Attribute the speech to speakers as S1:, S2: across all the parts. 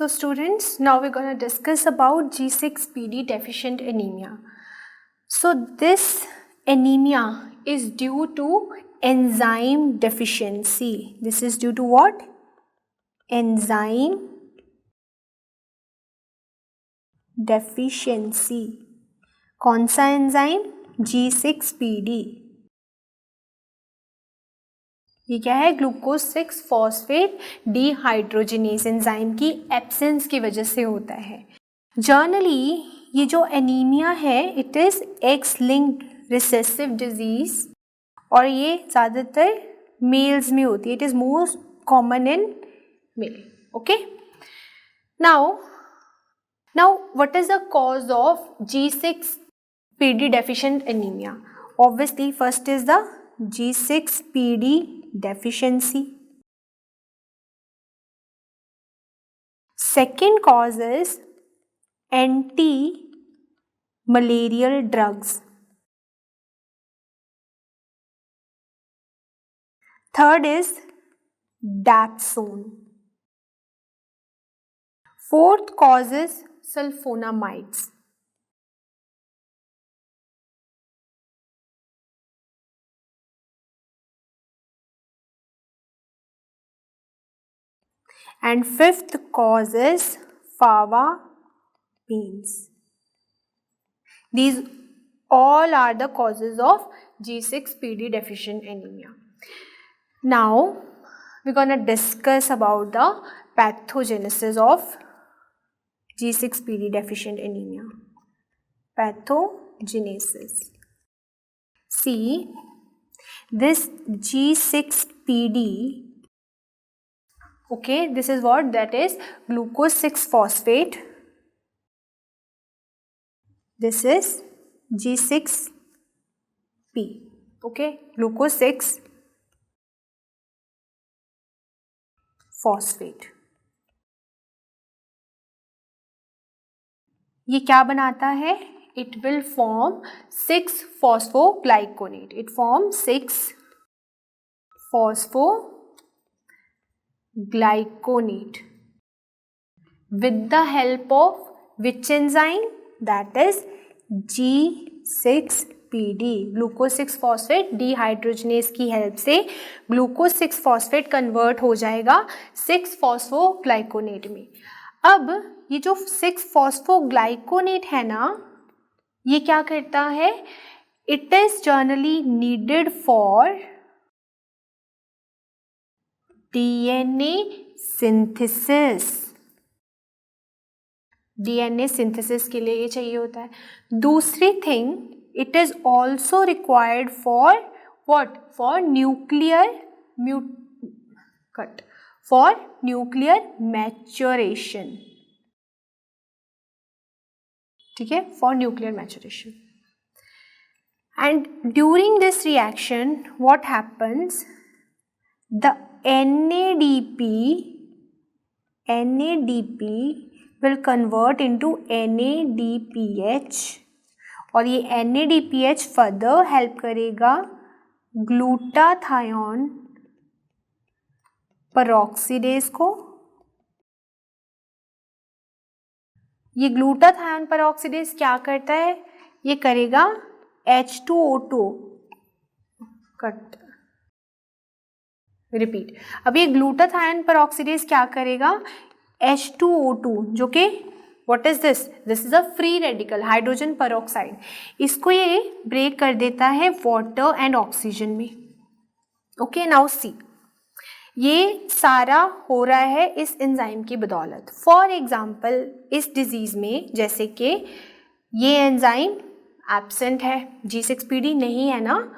S1: So students, now we're going to discuss about G6PD deficient anemia. So this anemia is due to enzyme deficiency. This is due to what? Enzyme deficiency. कौन सा enzyme? G6PD. ये क्या है? Glucose 6 phosphate dehydrogenase enzyme की absence की वजह से होता है. जनरली ये जो एनीमिया है it is X linked recessive disease और ये ज़्यादातर मेल्स में होती है. It is most common in male. Okay, now what is the cause of G6PD deficient anemia? Obviously first is the G6PD deficiency. Second cause is anti-malarial drugs. Third is dapsone. Fourth cause is sulfonamides. And fifth cause is fava-beans. These all are the causes of G6PD deficient anemia. Now we're going to discuss about the pathogenesis of G6PD deficient anemia. Pathogenesis. See, this G6PD, okay, this is what? That is glucose 6 phosphate. This is G6P. Okay, glucose 6 phosphate. ये क्या बनाता है? It will form 6 phosphoglyconate. It forms 6 phosphoglyconate with the help of which enzyme? That is G6PD. Glucose 6 phosphate dehydrogenase की help से glucose 6 phosphate convert हो जाएगा 6 फॉस्फोग्लाइकोनेट में. अब ये जो 6 फॉस्फोग्लाइकोनेट है ना, ये क्या करता है? It is generally needed for DNA synthesis. DNA synthesis के लिए ये चाहिए होता है. दूसरी thing, it is also required for what? For nuclear maturation. ठीक है, for nuclear maturation. And during this reaction what happens? The NADP will convert into NADPH और ये NADPH further help करेगा ग्लूटाथायोन पेरोक्सीडेज को. ये ग्लूटाथायोन पेरोक्सीडेज क्या करता है? ये करेगा H2O2 कट. रिपीट. अब ये ग्लूटाथायोन पेरोक्सीडेज क्या करेगा? H2O2 जो कि what is this? This is a free radical hydrogen peroxide. इसको ये ब्रेक कर देता है वाटर एंड ऑक्सीजन में. ओके, नाउ सी, ये सारा हो रहा है इस एंजाइम की बदौलत. फॉर एग्जाम्पल इस डिजीज में जैसे कि ये एंजाइम एब्सेंट है, G6PD नहीं है ना,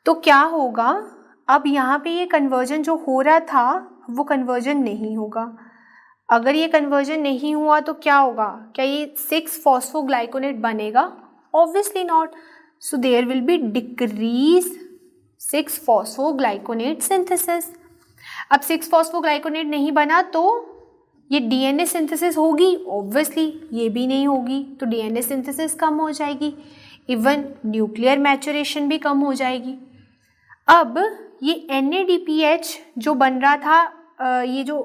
S1: तो क्या होगा? अब यहाँ पे ये कन्वर्जन जो हो रहा था वो कन्वर्जन नहीं होगा. अगर ये कन्वर्जन नहीं हुआ तो क्या होगा? क्या ये 6 फॉस्फोग्लाइकोनेट बनेगा? Obviously not. So there will be decrease 6 phosphogluconate synthesis. अब 6 फॉस्फोग्लाइकोनेट नहीं बना तो ये DNA सिंथेसिस होगी? ऑब्वियसली ये भी नहीं होगी, तो DNA सिंथेसिस कम हो जाएगी. इवन न्यूक्लियर मैच्योरेशन भी कम हो जाएगी. अब ये NADPH जो बन रहा था, ये जो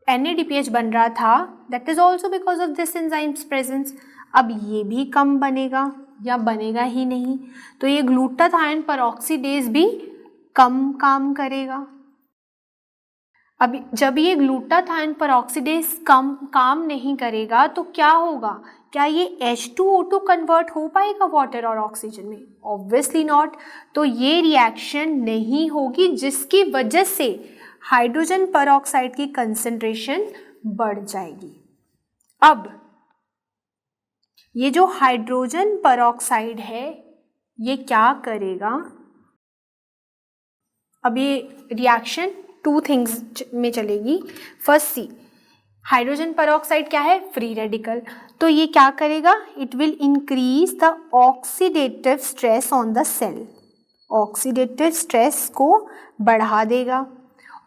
S1: NADPH बन रहा था, that is also because of this enzymes presence. अब ये भी कम बनेगा या बनेगा ही नहीं, तो ये ग्लूटाथायोन पेरोक्सीडेज भी कम काम करेगा। अब जब ये ग्लूटाथायोन पेरोक्सीडेज कम काम नहीं करेगा तो क्या होगा, क्या ये H2O2 कन्वर्ट हो पाएगा वाटर और ऑक्सीजन में? Obviously not. तो ये रिएक्शन नहीं होगी, जिसकी वजह से हाइड्रोजन पेरोक्साइड की कंसंट्रेशन बढ़ जाएगी। अब ये जो हाइड्रोजन पेरोक्साइड है ये क्या करेगा, अब ये रिएक्शन टू थिंग्स में चलेगी। फर्स्ट सी, हाइड्रोजन पेरोक्साइड क्या है, फ्री रेडिकल, तो ये क्या करेगा, it will increase the oxidative stress on the cell, oxidative stress को बढ़ा देगा।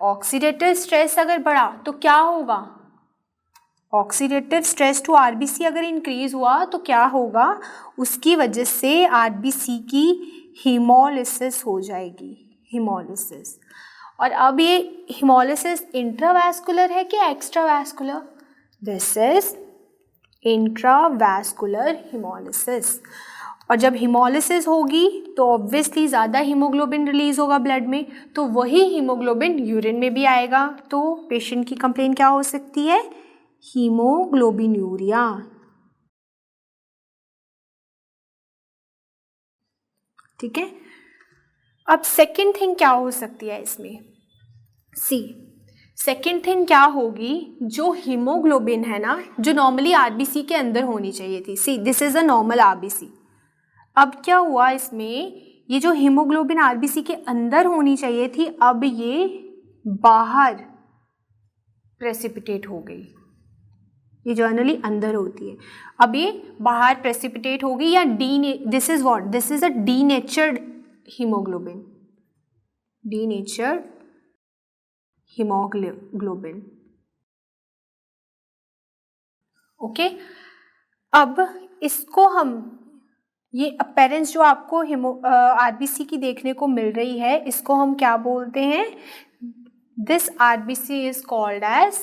S1: ऑक्सीडेटिव स्ट्रेस अगर बढ़ा तो क्या होगा, ऑक्सीडेटिव स्ट्रेस टू आरबीसी अगर इंक्रीज हुआ तो क्या होगा, उसकी वजह से आरबीसी की हीमोलिसिस हो जाएगी, हीमोलिसिस। और अब ये हीमोलिसिस इंट्रावैस्कुलर है कि एक्स्ट्रावैस्कुलर, दिस इज इंट्रावैस्कुलर हीमोलिसिस। और जब हीमोलिसिस होगी तो ऑब्वियसली ज़्यादा हीमोग्लोबिन रिलीज होगा ब्लड में, तो वही हीमोग्लोबिन यूरिन में भी आएगा, तो पेशेंट की कंप्लेन क्या हो सकती है, हीमोग्लोबिनूरिया। ठीक है। अब सेकंड थिंग क्या हो सकती है इसमें, सी सेकंड थिंग क्या होगी, जो हीमोग्लोबिन है ना, जो नॉर्मली आरबीसी के अंदर होनी चाहिए थी, सी this is a normal RBC, अब क्या हुआ इसमें, ये जो हीमोग्लोबिन आरबीसी के अंदर होनी चाहिए थी, अब ये बाहर प्रेसिपिटेट हो गई, ये जनरली अंदर होती है, अब ये बाहर प्रेसिपिटेट हो गई, या this is what, this is a denatured haemoglobin, denatured haemoglobin. Okay, अब इसको हम, ये अपीयरेंस जो आपको आरबीसी की देखने को मिल रही है, इसको हम क्या बोलते हैं, this RBC is called as,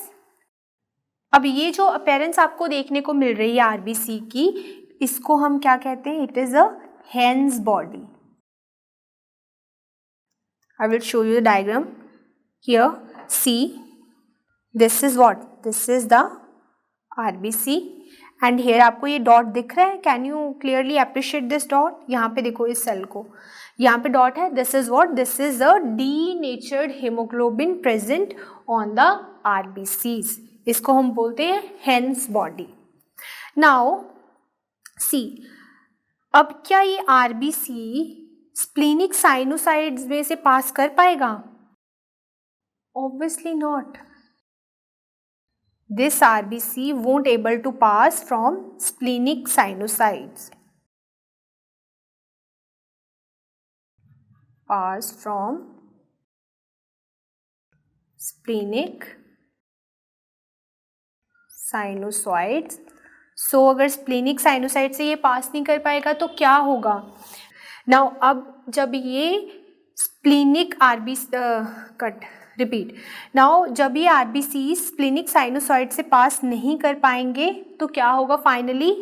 S1: अब ये जो अपीयरेंस आपको देखने को मिल रही है आरबीसी की, इसको हम क्या कहते हैं, it is a Heinz body. I will show you the diagram here, see this is what, this is the RBC and here आपको ये डॉट दिख रहा है, can you clearly appreciate this dot, यहाँ पे देखो इस सेल को, यहाँ पे डॉट है, this is what, this is the denatured haemoglobin present on the RBCs, इसको हम बोलते हैं हेन्स बॉडी। नाउ सी, अब क्या ये आरबीसी स्प्लीनिक साइनोसाइड्स में से पास कर पाएगा, obviously not, this RBC won't able to pass from splenic sinusoids, pass from splenic sinusoids। सो अगर स्प्लीनिक साइनोसाइड से ये पास नहीं कर पाएगा तो क्या होगा, नाउ अब जब ये splenic RBC cut repeat, now जब ये आरबीसी स्प्लीनिक साइनोसॉइड से पास नहीं कर पाएंगे तो क्या होगा, फाइनली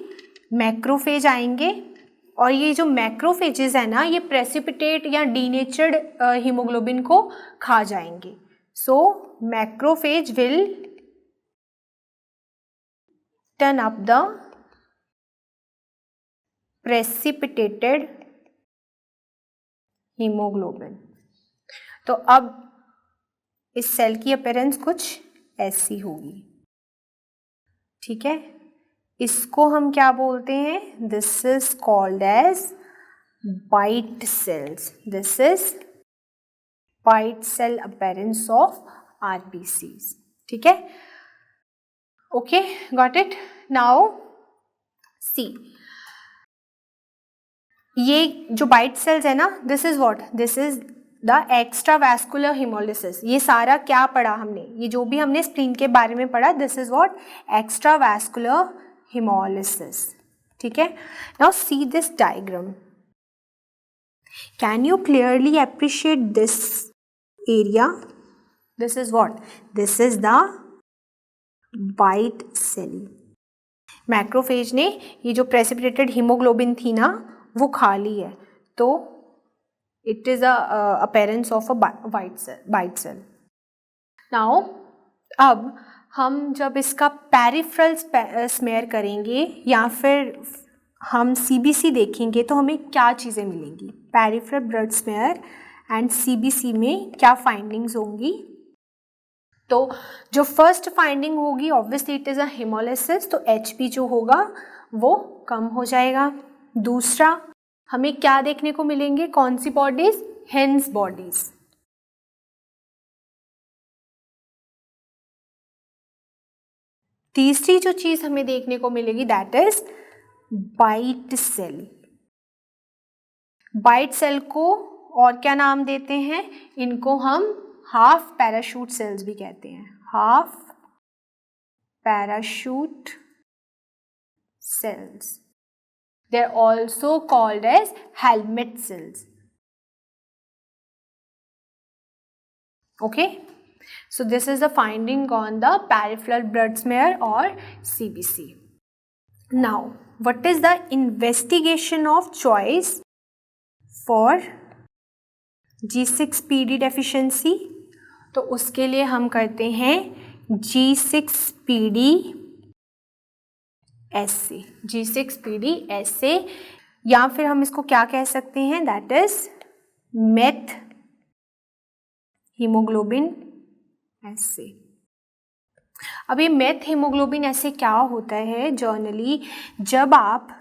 S1: मैक्रोफेज आएंगे, और ये जो मैक्रोफेजेस है ना, ये प्रेसिपिटेट या डीनेचर्ड हीमोग्लोबिन को खा जाएंगे, so macrophage will turn up the precipitated haemoglobin. तो अब इस सेल की अपीयरेंस कुछ ऐसी होगी, ठीक है, इसको हम क्या बोलते हैं, this is called as bite cells, this is white cell appearance of RBCs, ठीक है, okay, got it. Now see, ये जो वाइट सेल्स है ना, this is what, this is the extravascular haemolysis, ये सारा क्या पढ़ा हमने, ये जो भी हमने स्प्लीन के बारे में पढ़ा, this is what, extravascular haemolysis, ठीक है। Now see this diagram, can you clearly appreciate this area, this is what, this is the white cell. Macrophage ने ये जो प्रेसिपिटेटेड हीमोग्लोबिन थी ना वो खा ली है, तो it is appearance of a white cell. Now अब हम जब इसका पेरिफेरल स्मेयर करेंगे या फिर हम सीबीसी देखेंगे तो हमें क्या चीज़ें मिलेंगी। Peripheral blood smear and CBC में क्या फाइंडिंग्स होंगी। तो जो फर्स्ट फाइंडिंग होगी obviously it is a haemolysis, तो एचपी जो होगा वो कम हो जाएगा। दूसरा हमें क्या देखने को मिलेंगे, कौन सी बॉडीज, हेन्स बॉडीज। तीसरी जो चीज हमें देखने को मिलेगी that is white cell. White cell को और क्या नाम देते हैं, इनको हम हाफ पैराशूट सेल्स भी कहते हैं, half parachute cells. They are also called as helmet cells. Okay, so this is the finding on the peripheral blood smear or CBC. Now, what is the investigation of choice for G6PD deficiency? तो उसके लिए हम करते हैं G6PD essay, G6PD essay, या फिर हम इसको क्या कह सकते हैं, दैट इज मेथ हीमोग्लोबिन एसे। अब ये मेथ हीमोग्लोबिन एसे क्या होता है, जर्नली जब आप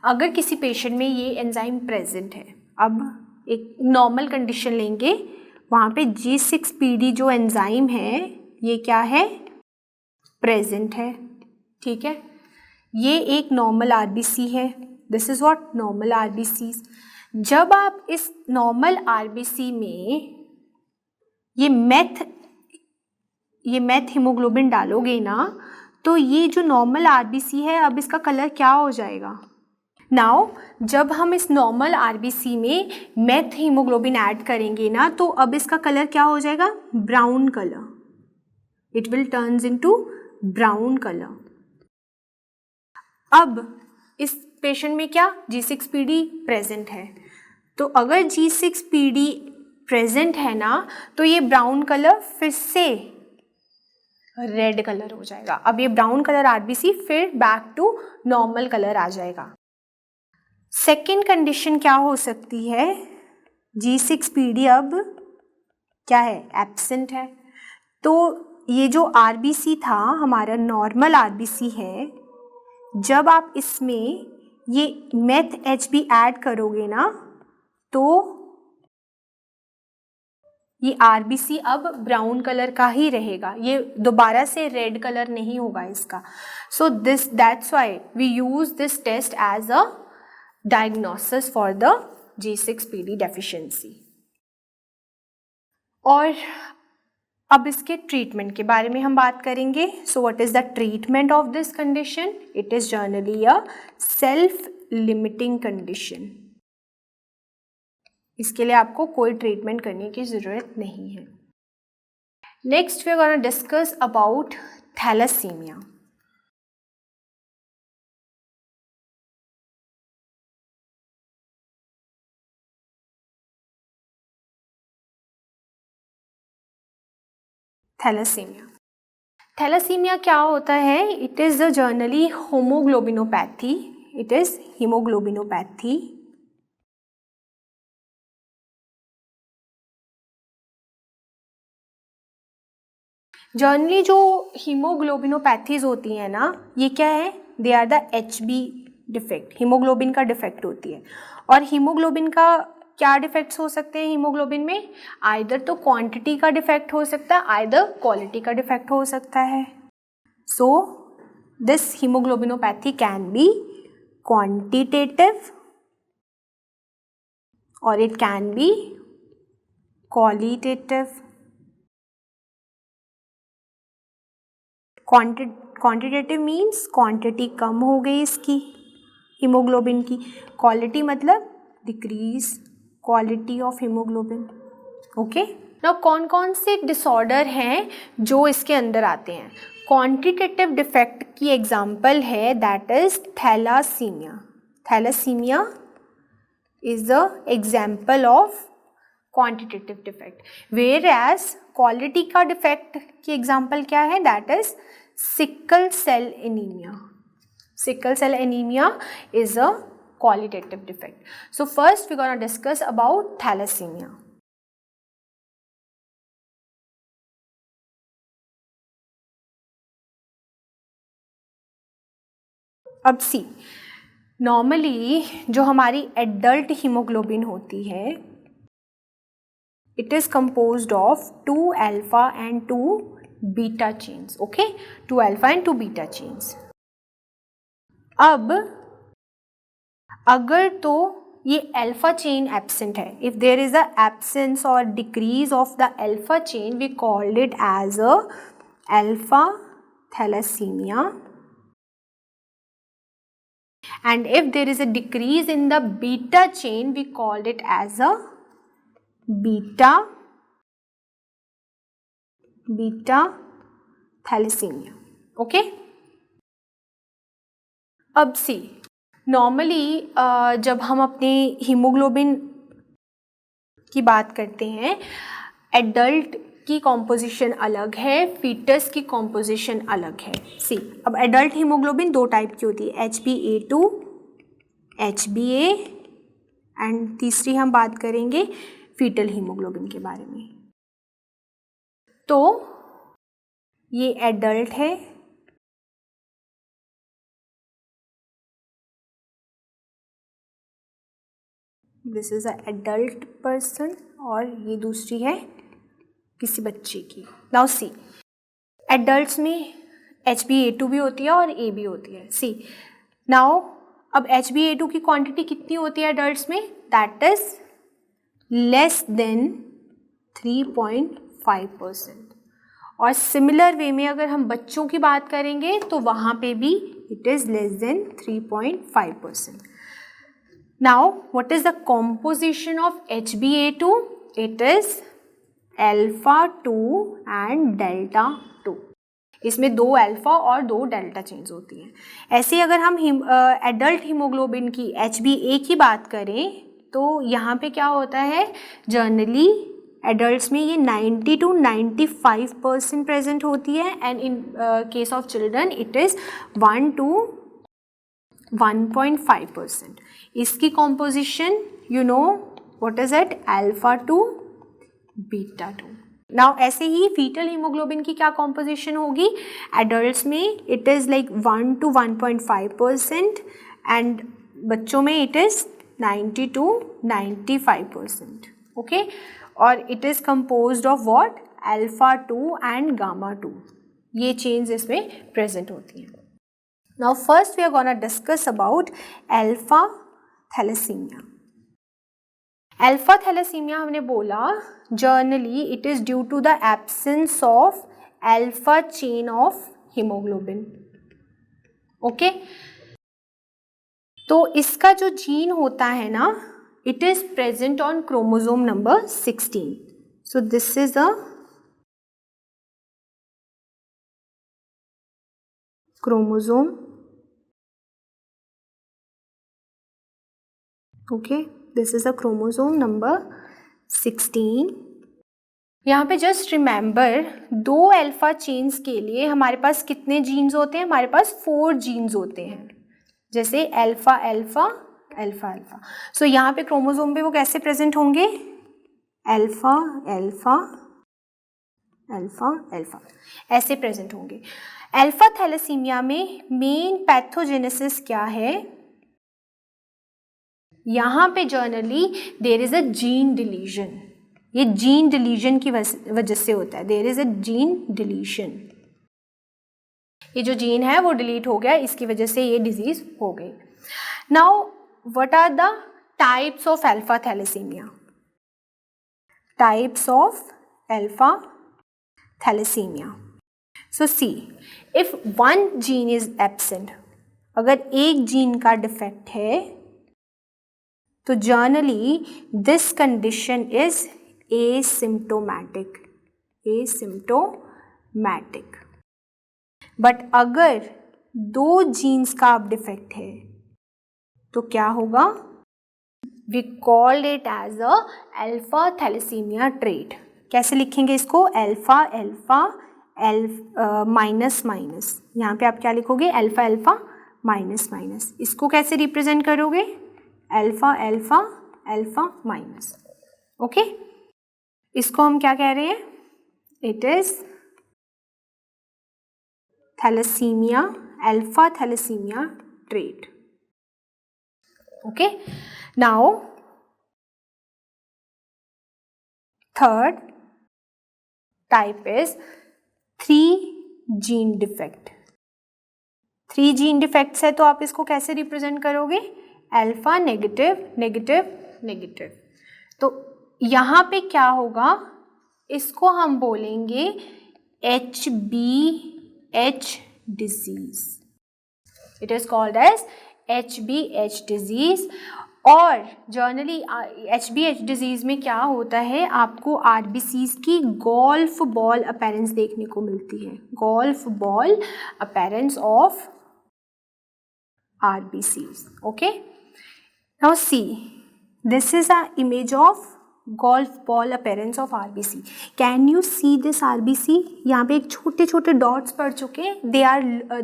S1: अगर किसी पेशेंट में ये एंजाइम प्रेजेंट है, अब एक नॉर्मल कंडीशन लेंगे, वहाँ पे G6PD जो एंजाइम है ये क्या है, प्रेजेंट है, ठीक है। ये एक नॉर्मल आरबीसी है, this is what normal RBC. जब आप इस नॉर्मल आरबीसी में ये मेथ हीमोग्लोबिन डालोगे ना, तो ये जो नॉर्मल आरबीसी है अब इसका कलर क्या हो जाएगा। नाउ जब हम इस नॉर्मल आरबीसी में मेथ हीमोग्लोबिन ऐड करेंगे ना, तो अब इसका कलर क्या हो जाएगा, brown colour, it will turns into brown colour. अब इस पेशेंट में क्या G6PD प्रेजेंट है, तो अगर G6PD प्रेजेंट है ना, तो ये ब्राउन कलर फिर से रेड कलर हो जाएगा। अब ये ब्राउन कलर आरबीसी फिर बैक टू नॉर्मल कलर आ जाएगा। सेकेंड कंडीशन क्या हो सकती है, G6PD अब क्या है, एब्सेंट है। तो ये जो आरबीसी था हमारा नॉर्मल आरबीसी है, जब आप इसमें ये मेथ HB ऐड करोगे ना, तो ये आरबीसी अब ब्राउन कलर का ही रहेगा, ये दोबारा से रेड कलर नहीं होगा इसका। So that's why we use this test as a diagnosis for the G6PD deficiency. और अब इसके ट्रीटमेंट के बारे में हम बात करेंगे। So what is the treatment of this condition, it is generally a self limiting condition. इसके लिए आपको कोई ट्रीटमेंट करने की ज़रूरत नहीं है। Next we are gonna discuss about thalassaemia. Thalassaemia क्या होता है, it is a generally haemoglobinopathy, it is haemoglobinopathy. Generally जो हीमोग्लोबिनोपैथीज होती हैं ना, ये क्या है, they are the HB defect, haemoglobin का डिफेक्ट होती है। और हीमोग्लोबिन का क्या डिफेक्ट्स हो सकते हैं हीमोग्लोबिन में, आइदर तो क्वांटिटी का डिफेक्ट हो सकता है, आइदर क्वालिटी का डिफेक्ट हो सकता है। So this haemoglobinopathy can be quantitative or it can be qualitative. Quantitative means quantity कम हो गई इसकी हीमोग्लोबिन की, क्वालिटी मतलब decrease quality of haemoglobin. Okay. ना कौन कौन से डिसऑर्डर हैं जो इसके अंदर आते हैं। क्वांटिटेटिव डिफेक्ट की एग्जांपल है that is thalassaemia. Thalassaemia is the example of quantitative defect, where as quality का डिफेक्ट की एग्जांपल क्या है, that is sickle cell anaemia. Sickle cell anaemia is a qualitative defect. So first we're going to discuss about thalassemia. अब सी, normally जो हमारी adult haemoglobin होती है it is composed of 2 alpha and 2 beta chains. Okay, 2 alpha and 2 beta chains. अब अगर तो ये alpha chain absent है, if there is a absence or decrease of the alpha chain we called it as a alpha thalassaemia, and if there is a decrease in the beta chain we called it as a beta thalassemia. Okay, अब सी, normally जब हम अपने haemoglobin की बात करते हैं, adult की composition अलग है, फीटस की कॉम्पोजिशन अलग है। सी, अब एडल्ट हीमोग्लोबिन 2 टाइप की होती है, HbA2, HbA, एंड तीसरी हम बात करेंगे फीटल हीमोग्लोबिन के बारे में। तो ये एडल्ट है, this is a adult person, और ये दूसरी है किसी बच्चे की। नाउ सी, एडल्ट्स में HbA2 भी होती है और A भी होती है। सी नाउ, अब HbA2 की क्वांटिटी कितनी होती है एडल्ट्स में, दैट इज लेस देन 3.5%, और सिमिलर वे में अगर हम बच्चों की बात करेंगे तो वहाँ पे भी it is less than 3.5%. Now, what is the composition of HbA2? It is alpha 2 and delta 2. इसमें 2 अल्फा और 2 डेल्टा चेन्स होती हैं. ऐसे अगर हम एडल्ट हीमोग्लोबिन की HbA की बात करें तो यहाँ पे क्या होता है, जनरली एडल्ट्स में ये 90 to 95% प्रेजेंट होती है, and in case of children it is 1 to 1.5%. इसकी composition you know what is it, alpha 2 beta 2. Now ऐसे ही फीटल हीमोग्लोबिन की क्या कॉम्पोजिशन होगी, एडल्ट्स में it is like 1 to 1.5% and बच्चों में इट इज़ 90 to 95%. ओके, और it is composed of what, alpha 2 and gamma 2. ये चेन्स इसमें प्रेजेंट होती हैं. Now first we are going to discuss about alpha thalassemia. Alpha thalassemia हमने बोला generally it is due to the absence of alpha chain of hemoglobin. Okay? तो इसका जो gene होता है ना, it is present on chromosome number 16. So this is a chromosome. Okay, this is a chromosome number 16. यहाँ पे just remember 2 alpha chains के लिए हमारे पास कितने जीन्स होते हैं, हमारे पास 4 जीन्स होते हैं, जैसे alpha alpha alpha alpha. So यहाँ पे क्रोमोसोम पे वो कैसे प्रेजेंट होंगे, अल्फा अल्फा अल्फा अल्फा ऐसे प्रेजेंट होंगे. अल्फा थैलेसीमिया में मेन पैथोजेनेसिस क्या है, यहाँ पे generally there is a gene deletion. ये जीन डिलीशन की वजह से होता है, there is a gene deletion. ये जो जीन है वो डिलीट हो गया, इसकी वजह से ये डिजीज हो गई. Now what are the types of alpha thalassaemia, types of alpha thalassaemia. So see, if one gene is absent, अगर एक जीन का डिफेक्ट है तो generally this condition is asymptomatic, asymptomatic. But अगर 2 जीन्स का अब डिफेक्ट है तो क्या होगा? We called it as a alpha thalassaemia trait. कैसे लिखेंगे इसको? अल्फा अल्फा माइनस माइनस, यहाँ पे आप क्या लिखोगे? Alpha alpha minus minus. इसको कैसे रिप्रेजेंट करोगे? Alpha alpha alpha minus. Okay, इसको हम क्या कह रहे हैं? It is thalassaemia, alpha thalassaemia trait. Okay, now third type is 3 gene defect. 3 gene defects है तो आप इसको कैसे रिप्रेजेंट करोगे? Alpha negative negative negative. तो यहाँ पे क्या होगा? इसको हम बोलेंगे HBH disease. It is called as HBH disease. और जर्नली HBH डिजीज में क्या होता है? आपको आरबीसीज की गोल्फ बॉल अपीयरेंस देखने को मिलती है, golf ball appearance of RBCs. Okay, now see, this is an image of golf ball appearance of RBC. Can you see this RBC? यहाँ पे एक छोटे छोटे डॉट्स पड़ चुके हैं,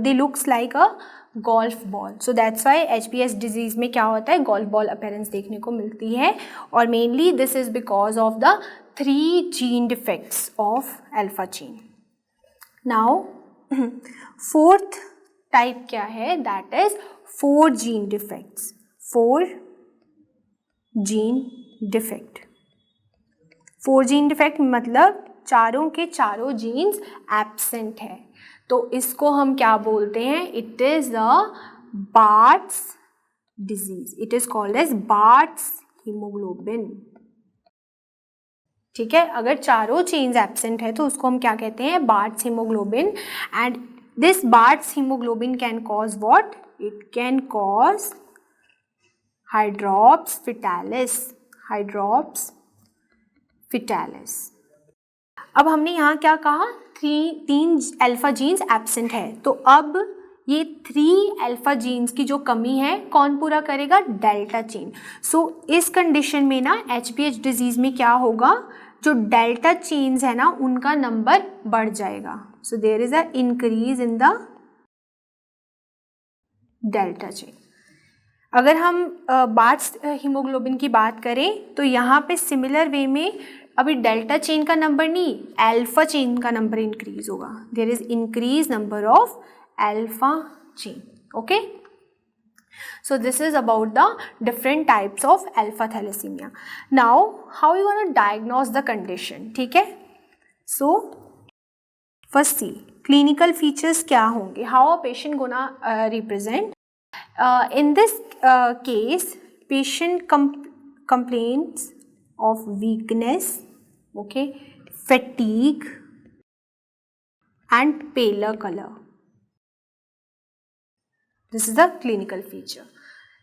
S1: they looks like a golf ball. So that's why HBS disease में क्या होता है? golf ball appearance देखने को मिलती है। और mainly this is because of the 3 gene defects of alpha gene. Now fourth type क्या है? That is 4 gene defects, 4 gene defect। 4 gene defect मतलब चारों के चारों जीन्स एब्सेंट है, तो इसको हम क्या बोलते हैं? It is a Bart's disease. It is called as Bart's haemoglobin. ठीक है, अगर चारों चेन्स एब्सेंट है तो उसको हम क्या कहते हैं? Bards haemoglobin. And this bards haemoglobin can cause what? It can cause hydrops fetalis, hydrops fetalis। अब हमने यहाँ क्या कहा? 3 अल्फा जीन्स एब्सेंट है, तो अब ये 3 अल्फा जीन्स की जो कमी है कौन पूरा करेगा? Delta chain. सो इस कंडीशन में ना HBH डिजीज में क्या होगा? जो डेल्टा चेन्स है ना उनका नंबर बढ़ जाएगा। So there is a increase in the delta chain. अगर हम बार्ट्स हीमोग्लोबिन की बात करें तो यहाँ पे सिमिलर वे में अभी डेल्टा चेन का नंबर नहीं, अल्फा चेन का नंबर इंक्रीज होगा। There is increase number of alpha chain. Okay, so this is about the different types of alpha thalassaemia. Now how you want to diagnose the condition? ठीक है, so first see clinical features क्या होंगे? How a patient gonna represent? In this case, patient complains of weakness, okay, fatigue and paler color. This is the clinical feature.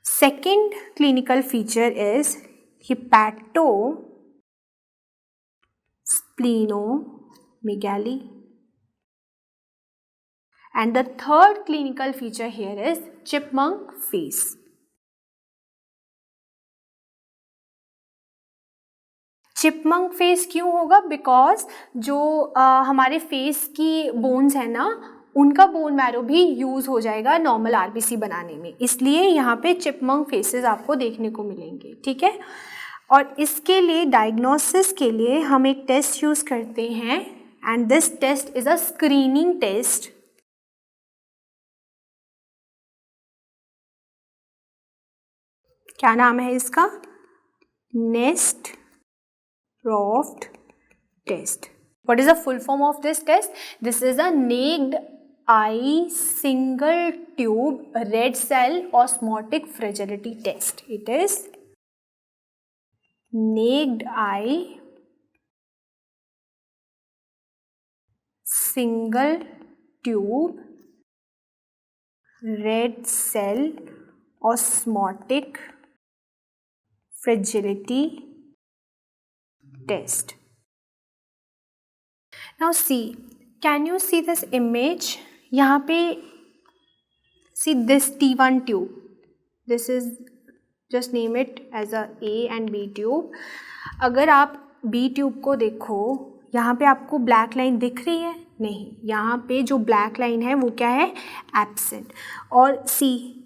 S1: Second clinical feature is hepatosplenomegaly. And the third clinical feature here is chipmunk face. Chipmunk face क्यों होगा? Because जो हमारे face की bones है ना उनका bone marrow भी use हो जाएगा नॉर्मल आरबीसी बनाने में, इसलिए यहाँ पे चिपमंक फेसेस आपको देखने को मिलेंगे। ठीक है, और इसके लिए डायग्नोसिस के लिए हम एक टेस्ट यूज करते हैं and this test is a screening test. क्या नाम है इसका? NESTROFT test. What is the full form of this test? This is a naked eye single tube red cell osmotic fragility test. It is naked eye single tube red cell osmotic fragility test. Now see, can you see this image? यहाँ पे see this T1 tube. This is, just name it as a A and B tube. अगर आप B tube को देखो, यहाँ पे आपको black line दिख रही है? नहीं, यहाँ पे जो ब्लैक लाइन है वो क्या है? एब्सेंट. और सी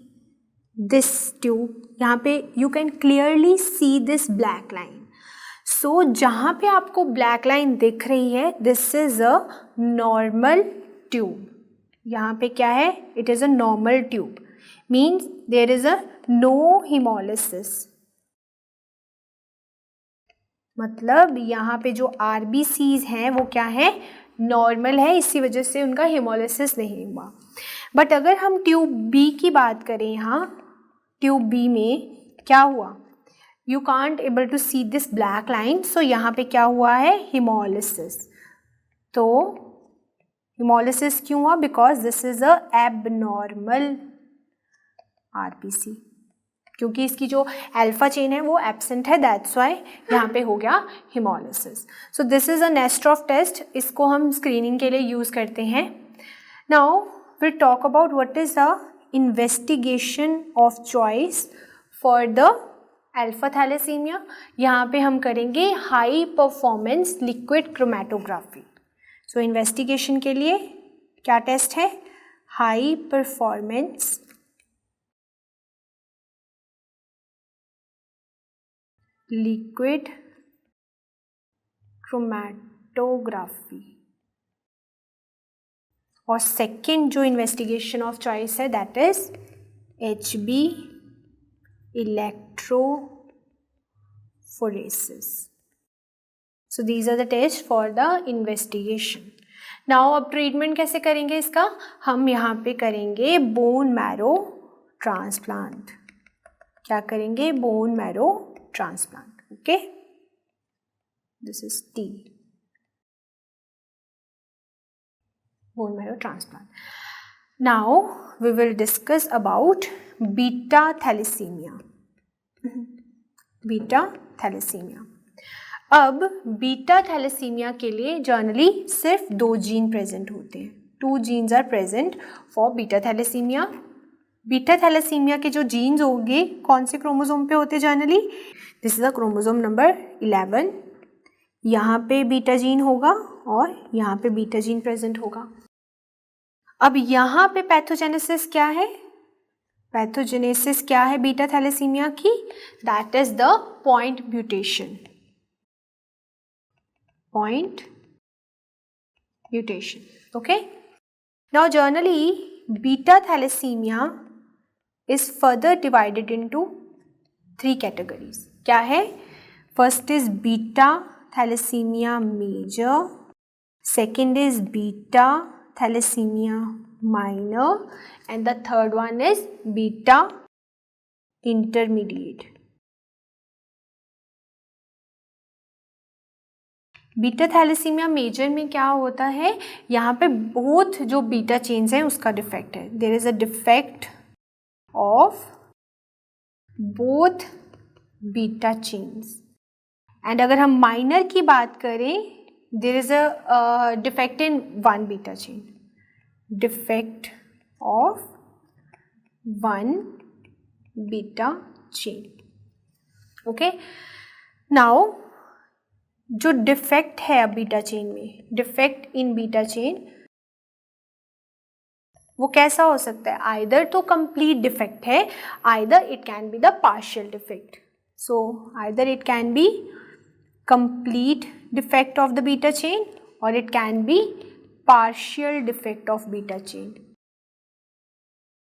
S1: दिस ट्यूब, यहाँ पे you can clearly see this black line. So जहाँ पे आपको ब्लैक लाइन दिख रही है, this is a normal tube. यहाँ पे क्या है? It is a normal tube. Means there is a no haemolysis. मतलब यहाँ पे जो RBCs हैं वो क्या है? नॉर्मल है, इसी वजह से उनका हेमोलिसिस नहीं हुआ. बट अगर हम ट्यूब बी की बात करें, यहाँ ट्यूब बी में क्या हुआ? You can't able to see this black line. So यहाँ पे क्या हुआ है? हेमोलिसिस. तो हेमोलिसिस क्यों हुआ? Because this is a abnormal RBC. क्योंकि इसकी जो अल्फा चेन है वो एब्सेंट है, दैट्स वाई यहाँ पे हो गया haemolysis. So this is a nest of test. इसको हम स्क्रीनिंग के लिए यूज़ करते हैं. Now will talk about what is the investigation of choice for the alpha thalassaemia. यहाँ पे हम करेंगे high performance liquid chromatography. So investigation के लिए क्या टेस्ट है? High performance liquid chromatography. और सेकेंड जो इन्वेस्टिगेशन ऑफ चॉइस है that is HB electrophoresis. So these are the tests for the investigation. Now अब ट्रीटमेंट कैसे करेंगे इसका? हम यहाँ पे करेंगे बोन मैरो ट्रांसप्लांट. क्या करेंगे? Bone marrow transplant. Okay, this is T, bone marrow transplant. Now we will discuss about beta thalassemia. Beta thalassemia. अब बीटा थैलेसीमिया के लिए जनरली सिर्फ 2 जीन प्रेजेंट होते हैं. 2 genes are present for beta thalassaemia. Beta thalassaemia के जो jeans होंगे कौन से क्रोमोसोम पे होते हैं generally? This is a chromosome number 11. यहाँ पे बीटा जीन होगा और यहाँ पे बीटा जीन प्रेजेंट होगा. अब यहाँ पे पैथोजेनेसिस क्या है? पैथोजेनेसिस क्या है बीटा थैलेसीमिया की? That is the point mutation. Point mutation. Okay. Now generally beta thalassaemia is further divided into 3 categories. क्या है? First is beta thalassemia major, second is beta thalassemia minor, and the third one is beta intermediate. Beta thalassaemia major में क्या होता है? यहाँ पे both जो beta chains हैं उसका डिफेक्ट है. There is a defect of both beta chains. and अगर हम माइनर की बात करें, there is a defect in one beta chain. defect of one beta chain. okay, now जो डिफेक्ट है बीटा चेन में, डिफेक्ट इन बीटा चेन, वो कैसा हो सकता है? आइदर तो कंप्लीट डिफेक्ट है, either it can be the partial defect. So either it can be complete defect of the beta chain और it can be partial defect of beta chain.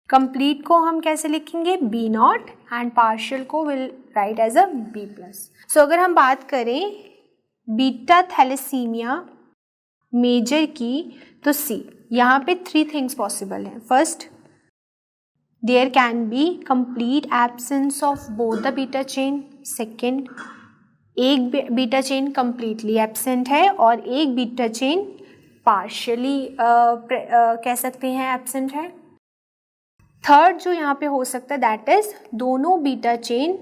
S1: Complete को हम कैसे लिखेंगे? B0 एंड पार्शियल को will write as a B+. So अगर हम बात करें बीटा थैलेसीमिया मेजर की, तो सी यहाँ पे 3 थिंग्स पॉसिबल हैं. First, there can be complete absence of both the beta chain. Second, एक बीटा चेन कंप्लीटली एब्सेंट है और एक बीटा चेन पार्शियली कह सकते हैं एब्सेंट है. थर्ड जो यहाँ पे हो सकता है दैट इज दोनों बीटा चेन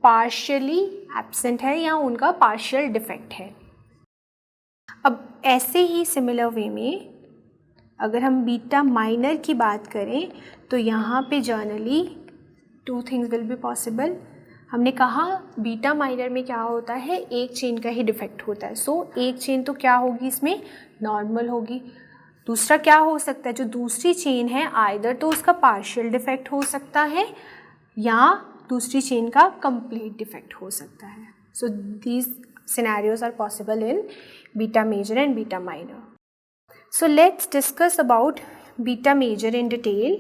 S1: पार्शियली एब्सेंट है या उनका पार्शियल डिफेक्ट है। अब ऐसे ही सिमिलर वे में अगर हम बीटा माइनर की बात करें तो यहाँ पे generally 2 things will be possible. हमने कहा बीटा माइनर में क्या होता है, एक चेन का ही डिफेक्ट होता है। सो एक चेन तो क्या होगी इसमें, नॉर्मल होगी। दूसरा क्या हो सकता है, जो दूसरी चेन है आइदर तो उसका पार्शियल डिफेक्ट हो सकता है या दूसरी चेन का कंप्लीट डिफेक्ट हो सकता है। So these scenarios are possible in beta major and beta minor. So let's discuss about beta major in detail.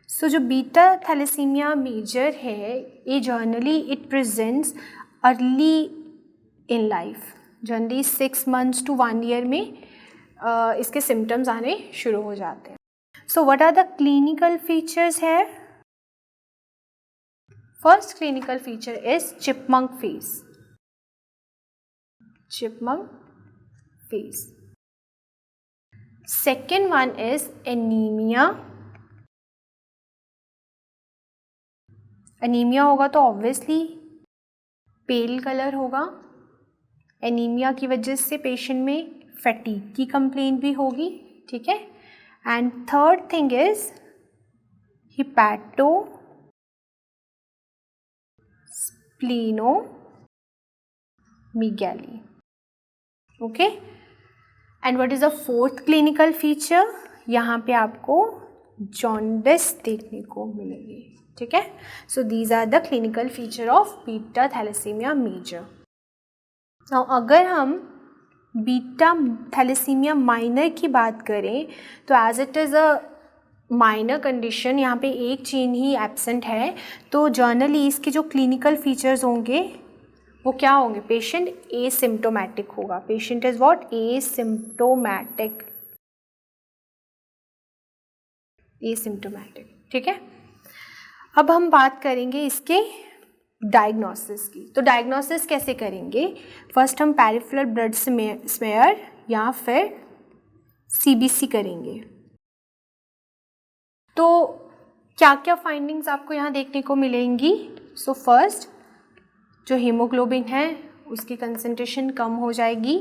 S1: So जो बीटा थैलेसीमिया मेजर है ये generally it presents early in life, generally 6 months to 1 year में इसके symptoms आने शुरू हो जाते हैं. So what are the clinical features here? First clinical feature is chipmunk face. Chipmunk face. Second one is anemia. Anemia होगा तो obviously pale color होगा. Anemia की वजह से पेशेंट में fatigue की कंप्लेंट भी होगी, ठीक है. And third thing is hepatosplenomegaly. Okay. And what is the fourth clinical feature? यहाँ पे आपको jaundice देखने को मिलेगी, ठीक है. So these are the clinical feature of beta thalassemia major. Now अगर हम बीटा थैलेसीमिया माइनर की बात करें तो as it is a minor condition, यहाँ पे एक चेन ही एब्सेंट है, तो जर्नली इसके जो क्लिनिकल फीचर्स होंगे वो क्या होंगे, पेशेंट एसिम्प्टोमेटिक होगा. पेशेंट इज व्हाट, एसिम्प्टोमेटिक, ठीक है. अब हम बात करेंगे इसके डायग्नोसिस की. तो डायग्नोसिस कैसे करेंगे, फर्स्ट हम पेरिफेरल ब्लड स्मेयर या फिर सीबीसी करेंगे. तो क्या क्या फाइंडिंग्स आपको यहाँ देखने को मिलेंगी. सो फर्स्ट जो हीमोग्लोबिन है उसकी कंसंट्रेशन कम हो जाएगी.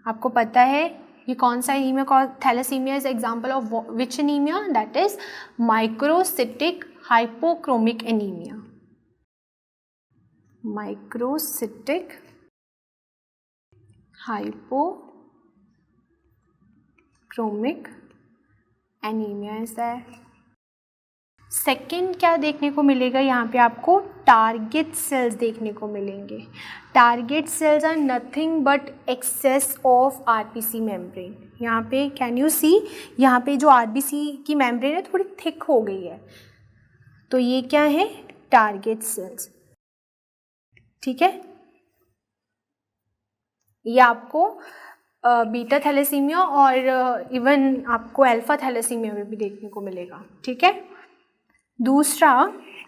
S1: आपको पता है ये कौन सा anaemia, thalassaemia is example of which anaemia, that is microcytic hypochromic anaemia. Microcytic hypochromic anaemia is that. Second क्या देखने को मिलेगा, यहाँ पे आपको टारगेट सेल्स देखने को मिलेंगे. Target cells are nothing but excess of RBC membrane. यहाँ पे कैन यू सी, यहाँ पे जो आरबीसी की मेम्ब्रेन है थोड़ी थिक हो गई है, तो ये क्या है, टारगेट सेल्स, ठीक है. ये आपको बीटा थैलेसीमिया और इवन आपको अल्फा थैलेसीमिया में भी देखने को मिलेगा, ठीक है.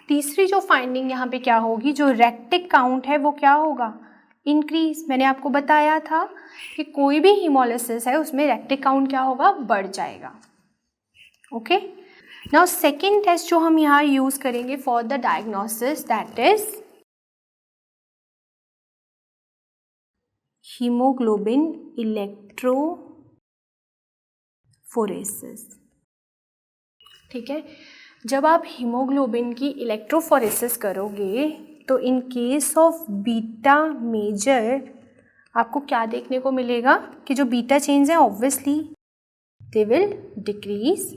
S1: तीसरी जो फाइंडिंग यहाँ पे क्या होगी, जो रेक्टिक काउंट है वो क्या होगा, इंक्रीज. मैंने आपको बताया था कि कोई भी हीमोलिसिस है उसमें रेक्टिक काउंट क्या होगा, बढ़ जाएगा. ओके. नाउ सेकेंड टेस्ट जो हम यहाँ यूज करेंगे for the diagnosis, that is haemoglobin electrophoresis, ठीक है. जब आप हीमोग्लोबिन की इलेक्ट्रोफोरेसिस करोगे तो in case of beta major आपको क्या देखने को मिलेगा कि जो बीटा चेन्स हैं obviously they will decrease,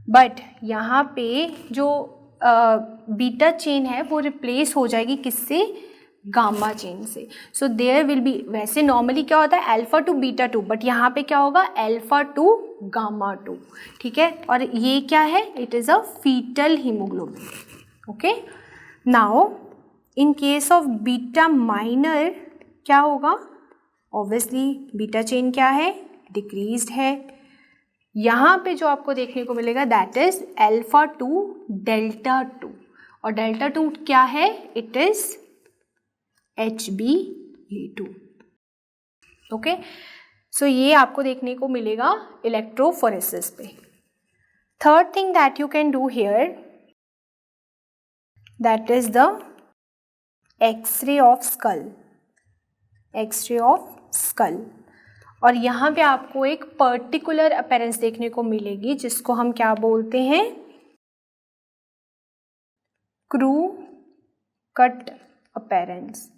S1: but यहाँ पे जो बीटा चेन है वो रिप्लेस हो जाएगी किससे, गामा चेन से. सो देयर विल बी, वैसे नॉर्मली क्या होता है अल्फा टू बीटा 2, बट यहाँ पे क्या होगा अल्फा टू गामा 2, ठीक है. और ये क्या है, it is a foetal haemoglobin. Okay. Now in case of beta minor क्या होगा, ऑब्वियसली बीटा चेन क्या है, डिक्रीज्ड है. यहाँ पे जो आपको देखने को मिलेगा that is alpha two delta 2, और डेल्टा 2 क्या है, इट इज HbA2. ओके. सो ये आपको देखने को मिलेगा इलेक्ट्रोफोरेसिस पे. Third thing that you can do here, that is the X ray of skull, X ray of skull. और यहाँ पे आपको एक पर्टिकुलर अपीयरेंस देखने को मिलेगी जिसको हम क्या बोलते हैं, crew cut appearance,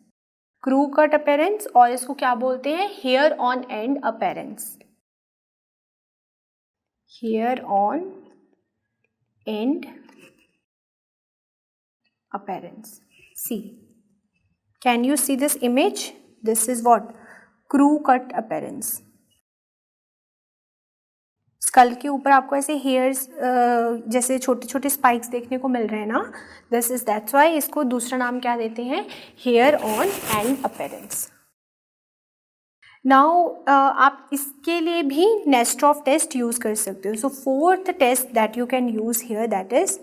S1: crew cut appearance, और इसको क्या बोलते हैं, hair on end appearance, hair on end appearance. See, can you see this image? This is what? Crew cut appearance. Skull के ऊपर आपको ऐसे हेयर्स जैसे छोटे छोटे स्पाइक्स देखने को मिल रहे हैं ना, दिस इज दैट्स वाई इसको दूसरा नाम क्या देते हैं, hair on end appearance. Now आप इसके लिए भी नेस्ट्रॉफ टेस्ट यूज कर सकते हो। So fourth test that you can use here that is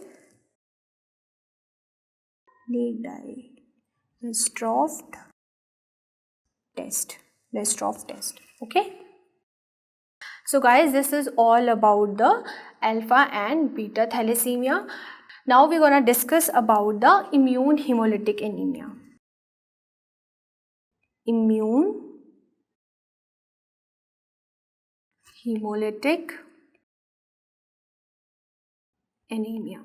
S1: Nestrov test, Nestrov test. Okay, so guys, this is all about the alpha and beta thalassemia. Now we're gonna discuss about the immune hemolytic anemia. Immune hemolytic anemia.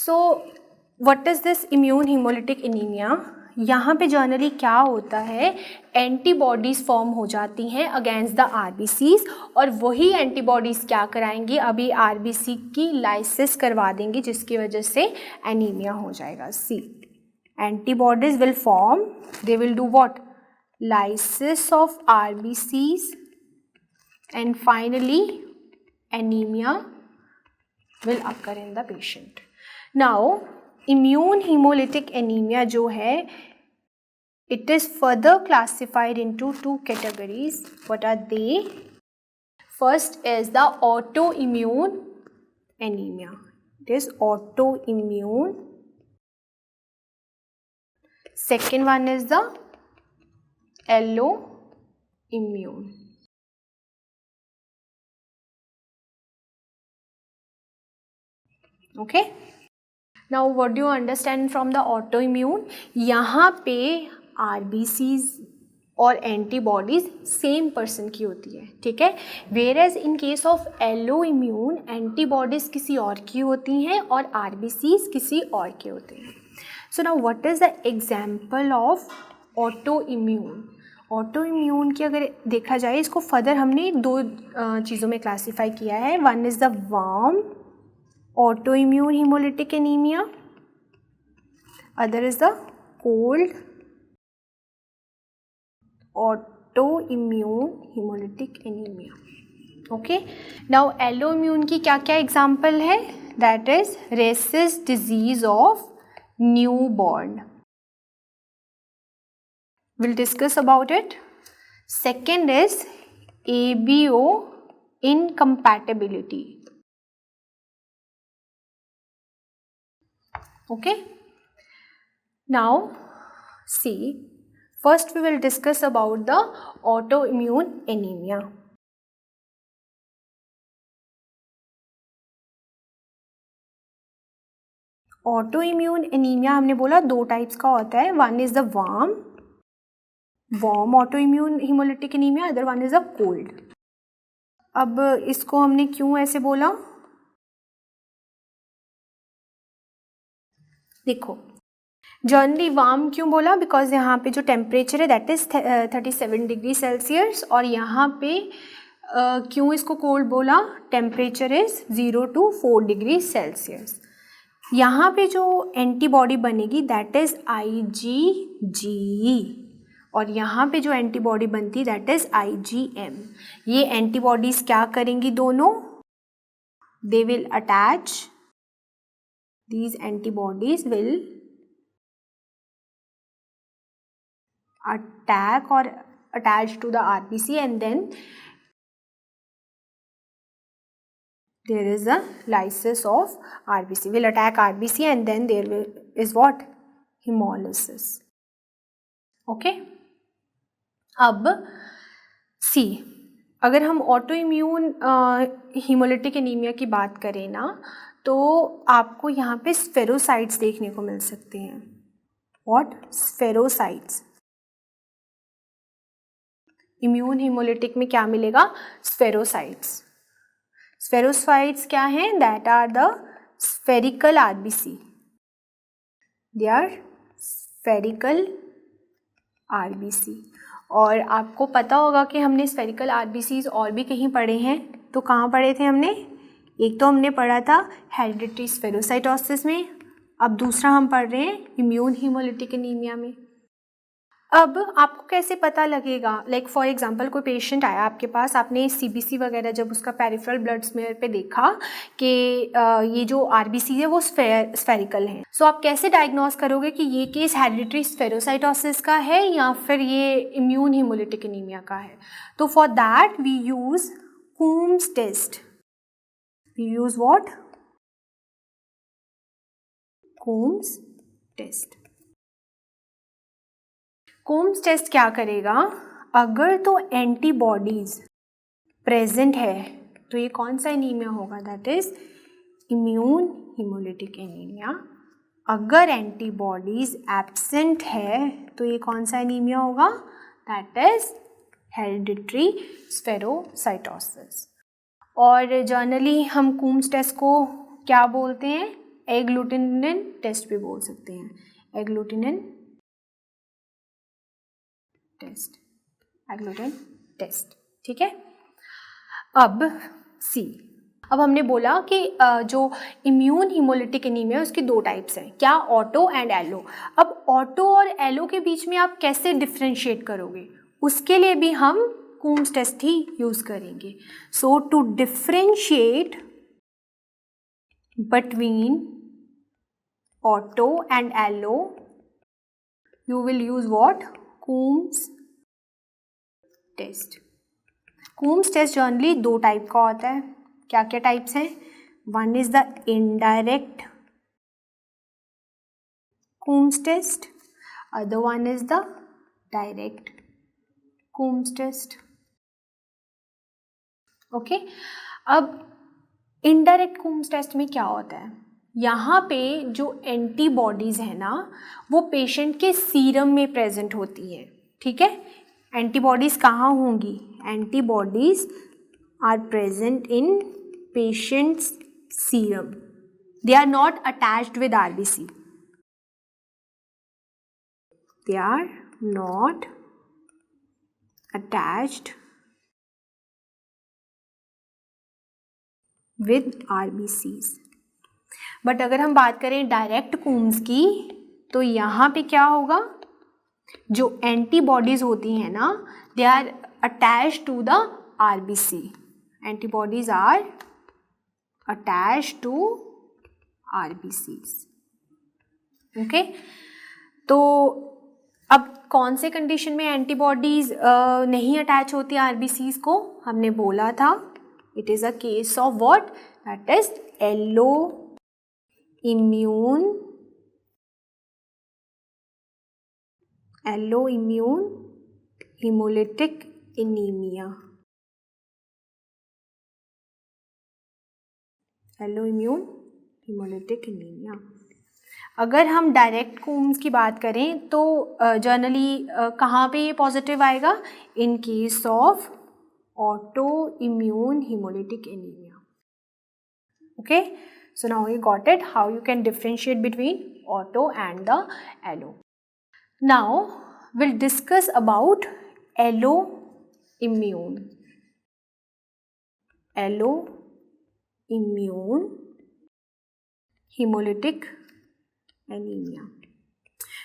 S1: So what is this immune haemolytic anaemia? यहाँ पे generally क्या होता है, antibodies form हो जाती हैं against the RBCs, और वही एंटीबॉडीज़ क्या कराएंगी, अभी आरबीसी की लाइसिस करवा देंगी जिसकी वजह से एनीमिया हो जाएगा। See, antibodies will form, they will do what, lysis of RBCs and finally anaemia will occur in the patient. Now immune haemolytic anaemia जो है, it is further classified into two categories. What are they? First is the auto immune anaemia, it is auto immune. Second one is the allo immune. Okay, now what do you understand from the autoimmune? यहाँ पे RBCs और antibodies same person की होती है, ठीक है, where as in case of allo immune antibodies किसी और की होती हैं और आरबीसीज किसी और के होते हैं। So now what is the example of autoimmune? Autoimmune की अगर देखा जाए, इसको फर्दर हमने दो चीज़ों में क्लासीफाई किया है। One is the warm autoimmune hemolytic anemia, other is the cold autoimmune hemolytic anemia. Okay, now alloimmune की क्या क्या एग्जाम्पल है? that is rhesus disease of newborn, we'll discuss about it. Second is ABO incompatibility. Okay, now see, first we will discuss about the autoimmune anemia. Autoimmune anaemia हमने बोला दो types का होता है, one is the warm autoimmune haemolytic anaemia, other one is the cold. अब इसको हमने क्यों ऐसे बोला, देखो, जनरली वार्म क्यों बोला, बिकॉज यहाँ पे जो टेम्परेचर है दैट इज 37 डिग्री सेल्सियस, और यहाँ पे क्यों इसको कोल्ड बोला, temperature is 0 to 4 degree Celsius. यहाँ पे जो एंटीबॉडी बनेगी दैट इज IgG, और यहाँ पे जो एंटीबॉडी बनती दैट इज IgM। ये एंटीबॉडीज क्या करेंगी दोनों, they will attach, these antibodies will attack or attach to the RBC, and then there is a lysis of RBC, will attack RBC, and then there is what, hemolysis. Okay, अब सी, अगर हम autoimmune haemolytic anaemia की बात करें ना, तो आपको यहाँ पे स्फेरोसाइट्स देखने को मिल सकते हैं। व्हाट? स्फेरोसाइट्स। इम्यून हीमोलिटिक में क्या मिलेगा? स्फेरोसाइट्स। स्फेरोसाइट्स क्या हैं? That are the spherical RBC. They are spherical RBC. और आपको पता होगा कि हमने स्फेरिकल आरबीसीज और भी कहीं पढ़े हैं। तो कहाँ पढ़े थे हमने? एक तो हमने पढ़ा था हेरिडिटरी स्फेरोसाइटोसिस में, अब दूसरा हम पढ़ रहे हैं इम्यून हीमोलिटिक एनीमिया में। अब आपको कैसे पता लगेगा? लाइक फॉर एग्जांपल कोई पेशेंट आया आपके पास, आपने सीबीसी वगैरह जब उसका पेरिफेरल ब्लड स्मेयर पे देखा कि ये जो आरबीसी है वो स्फेरिकल है, सो आप कैसे डायग्नोस करोगे कि ये केस हेरिडिटरी स्फेरोसाइटोसिस का है या फिर ये इम्यून हीमोलिटिक एनीमिया का है? तो for that we use Coombs test. We use what? Coombs test. Coombs test क्या करेगा? अगर तो एंटीबॉडीज प्रेजेंट है तो ये कौन सा एनीमिया होगा? That is immune haemolytic anaemia. अगर एंटीबॉडीज एब्सेंट है तो ये कौन सा एनीमिया होगा? That is hereditary spherocytosis. और जनरली हम कूम्स टेस्ट को क्या बोलते हैं? एग्लूटिनिन टेस्ट भी बोल सकते हैं। Agglutinin test, agglutinin test. ठीक है। अब सी, अब हमने बोला कि जो इम्यून हीमोलिटिक एनीमिया है उसकी दो टाइप्स हैं, क्या? Auto and allo. अब ऑटो और एलो के बीच में आप कैसे डिफ्रेंशिएट करोगे? उसके लिए भी हम कूम्स टेस्ट ही यूज करेंगे। So to differentiate between auto and allo you will use what? Coombs test. Coombs test generally दो टाइप का होता है। क्या क्या टाइप्स हैं? One is the indirect Coombs test, other one is the direct Coombs test. Okay. अब indirect Coombs test में क्या होता है? यहाँ पे जो एंटीबॉडीज है ना वो पेशेंट के सीरम में प्रेजेंट होती है। ठीक है। एंटीबॉडीज कहाँ होंगी? Antibodies are present in patients serum. They are not attached with RBC. They are not attached with RBCs. But अगर हम बात करें डायरेक्ट कूम्स की तो यहाँ पे क्या होगा? जो एंटीबॉडीज होती हैं ना they are attached to the RBC. Antibodies are attached to RBCs. Okay. तो अब कौन से कंडीशन में एंटीबॉडीज नहीं अटैच होती आरबीसीज को? हमने बोला था it is a case of what? That is allo immune haemolytic anaemia. Allo immune haemolytic anaemia. अगर हम डायरेक्ट कूम्स की बात करें तो जनरली कहाँ पे ये पॉजिटिव आएगा? इन case of auto immune haemolytic anaemia. Okay. So now you got it how you can differentiate between auto and the allo. Now we'll discuss about alloimmune. Alloimmune hemolytic anemia.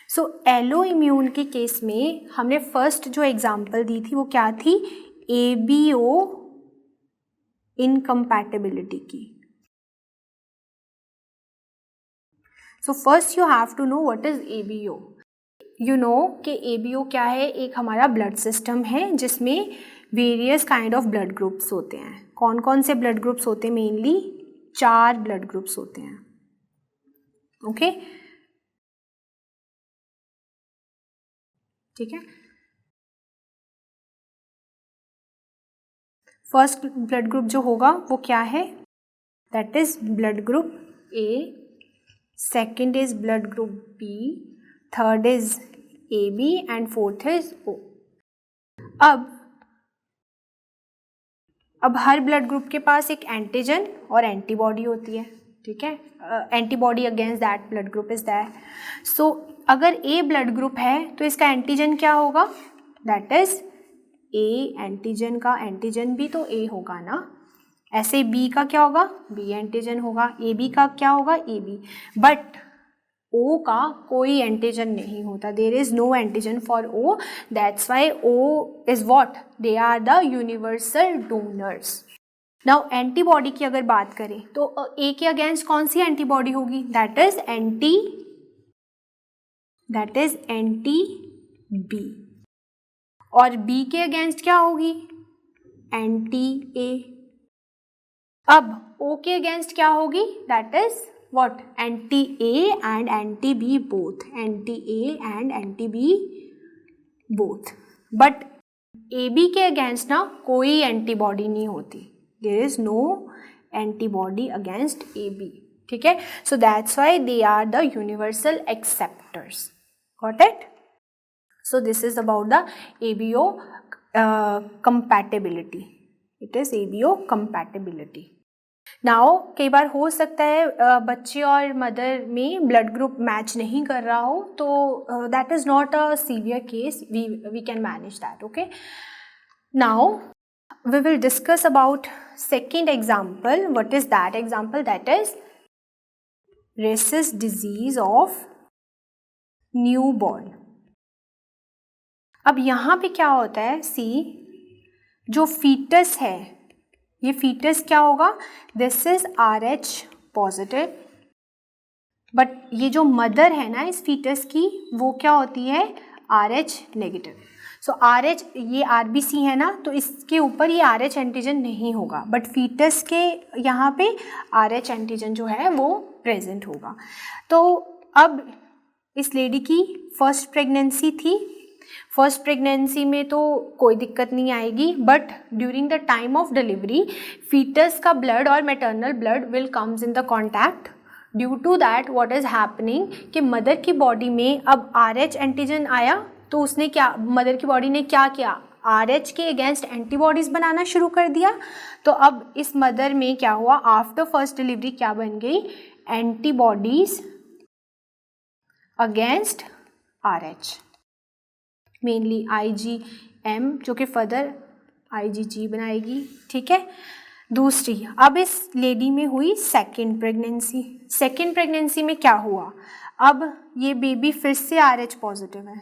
S1: So alloimmune के case में हमने first जो example दी थी वो क्या थी? ABO incompatibility की। So first you have to know what is ABO. You know कि ABO क्या है? एक हमारा ब्लड सिस्टम है जिसमें various kind of blood groups होते हैं। कौन कौन से ब्लड ग्रुप्स होते हैं? मेनली 4 ब्लड ग्रुप्स होते हैं। ओके। ठीक है। फर्स्ट ब्लड ग्रुप जो होगा वो क्या है? That is blood group A, second is blood group B, third is AB and fourth is O. अब हर ब्लड ग्रुप के पास एक एंटीजन और एंटीबॉडी होती है, ठीक है, antibody against that blood group is that. So अगर A ब्लड ग्रुप है तो इसका एंटीजन क्या होगा, दैट इज A एंटीजन का एंटीजन भी तो A होगा ना. ऐसे B का क्या होगा, B एंटीजन होगा, AB का क्या होगा, AB. बट O का कोई एंटीजन नहीं होता, there is no antigen for O. That's why O is what, they are the universal donors. Now antibody की अगर बात करें तो A के अगेंस्ट कौन सी एंटीबॉडी होगी, दैट इज एंटी B. और B के अगेंस्ट क्या होगी, एंटी A. अब O के अगेंस्ट क्या होगी, that is what, anti A and anti B both, anti A and anti B both. But AB के अगेंस्ट ना कोई एंटीबॉडी नहीं होती, there is no antibody against AB, ठीक है. So that's why they are the universal acceptors. Got it? So this is about the ABO compatibility. It is ABO compatibility. Now कई बार हो सकता है बच्चे और मदर में ब्लड ग्रुप मैच नहीं कर रहा हो, तो that is not a severe case, we can manage that. Okay, now we will discuss about second example. What is that example, that is rhesus disease of newborn. अब यहाँ पे क्या होता है, सी जो फीटस है, ये फीटस क्या होगा, this is RH positive. But ये जो मदर है ना इस फीटस की, वो क्या होती है, RH नेगेटिव. सो RH ये RBC है ना, तो इसके ऊपर ये RH एंटीजन नहीं होगा, बट फीटस के यहाँ पे RH एंटीजन जो है वो प्रेजेंट होगा. तो अब इस लेडी की फर्स्ट प्रेगनेंसी थी. फर्स्ट प्रेगनेंसी में तो कोई दिक्कत नहीं आएगी, but during the time of delivery foetus का ब्लड और maternal blood will comes in the contact. Due to that what is happening कि मदर की बॉडी में अब RH एंटीजन आया, तो उसने क्या, मदर की बॉडी ने क्या किया, RH के अगेंस्ट एंटीबॉडीज़ बनाना शुरू कर दिया. तो अब इस मदर में क्या हुआ, आफ्टर फर्स्ट डिलीवरी क्या बन गई, antibodies against RH, mainly IgM जो कि फर्दर IgG बनाएगी, ठीक है. दूसरी, अब इस लेडी में हुई सेकेंड प्रेगनेंसी. सेकेंड प्रेगनेंसी में क्या हुआ, अब ये बेबी फिर से RH पॉजिटिव है,